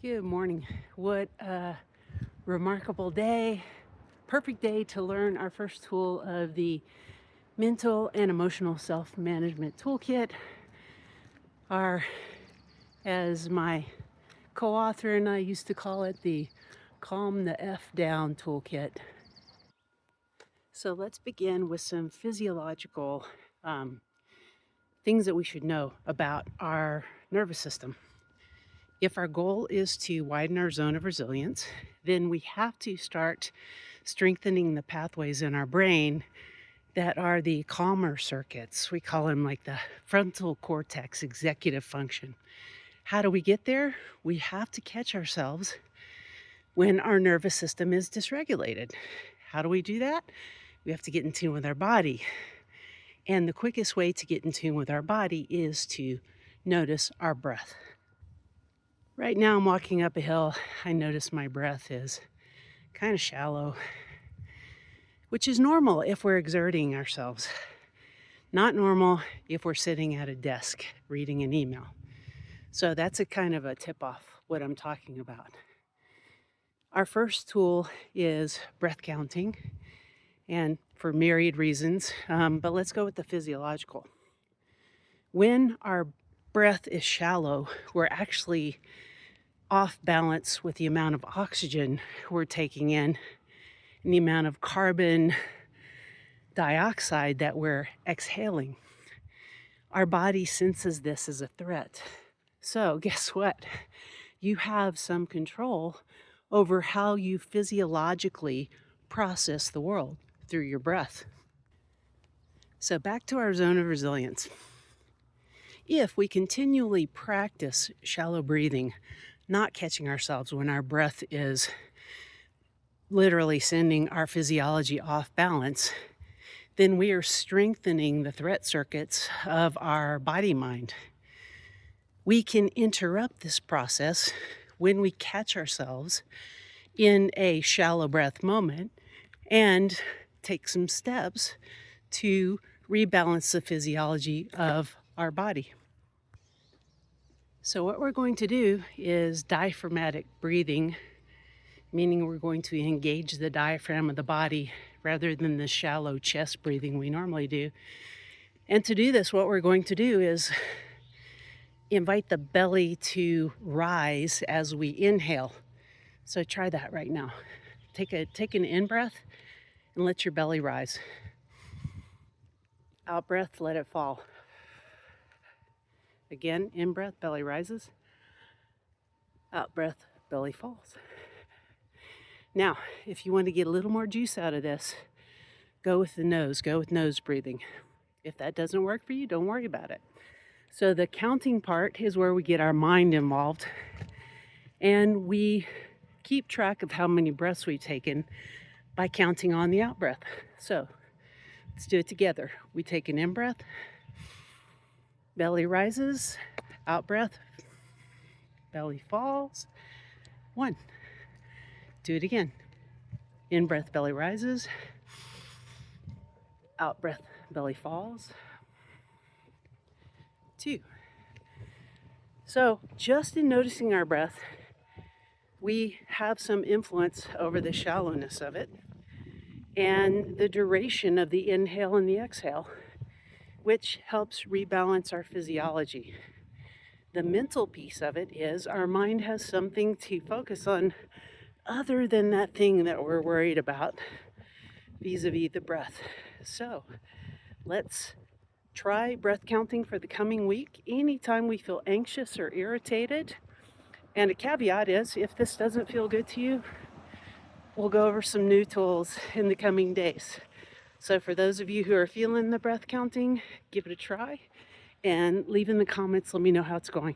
Good morning. What a remarkable day. Perfect day to learn our first tool of the mental and emotional self-management toolkit. Our, as my co-author and I used to call it, the Calm the F Down toolkit. So let's begin with some physiological things that we should know about our nervous system. If our goal is to widen our zone of resilience, then we have to start strengthening the pathways in our brain that are the calmer circuits. We call them like the frontal cortex executive function. How do we get there? We have to catch ourselves when our nervous system is dysregulated. How do we do that? We have to get in tune with our body. And the quickest way to get in tune with our body is to notice our breath. Right now I'm walking up a hill. I notice my breath is kind of shallow, which is normal if we're exerting ourselves. Not normal if we're sitting at a desk reading an email. So that's a kind of a tip off what I'm talking about. Our first tool is breath counting, and for myriad reasons, but let's go with the physiological. When our breath is shallow, we're actually off balance with the amount of oxygen we're taking in and the amount of carbon dioxide that we're exhaling. Our body senses this as a threat. So guess what? You have some control over how you physiologically process the world through your breath. So back to our zone of resilience. If we continually practice shallow breathing, not catching ourselves when our breath is literally sending our physiology off balance, then we are strengthening the threat circuits of our body mind. We can interrupt this process when we catch ourselves in a shallow breath moment and take some steps to rebalance the physiology of our body. So what we're going to do is diaphragmatic breathing, meaning we're going to engage the diaphragm of the body rather than the shallow chest breathing we normally do. And to do this, what we're going to do is invite the belly to rise as we inhale. So try that right now. Take an in breath and let your belly rise. Out breath, let it fall. Again, in breath, belly rises. Out breath, belly falls. Now, if you want to get a little more juice out of this, go with the nose. Go with nose breathing. If that doesn't work for you, don't worry about it. So the counting part is where we get our mind involved, and we keep track of how many breaths we've taken by counting on the out breath. So let's do it together. We take an in breath, belly rises, out breath, belly falls. 1. Do it again. In breath, belly rises, out breath, belly falls. 2. So just in noticing our breath, we have some influence over the shallowness of it and the duration of the inhale and the exhale, which helps rebalance our physiology. The mental piece of it is our mind has something to focus on other than that thing that we're worried about vis-a-vis the breath. So let's try breath counting for the coming week anytime we feel anxious or irritated. And a caveat is, if this doesn't feel good to you, we'll go over some new tools in the coming days. So for those of you who are feeling the breath counting, give it a try and leave in the comments, let me know how it's going.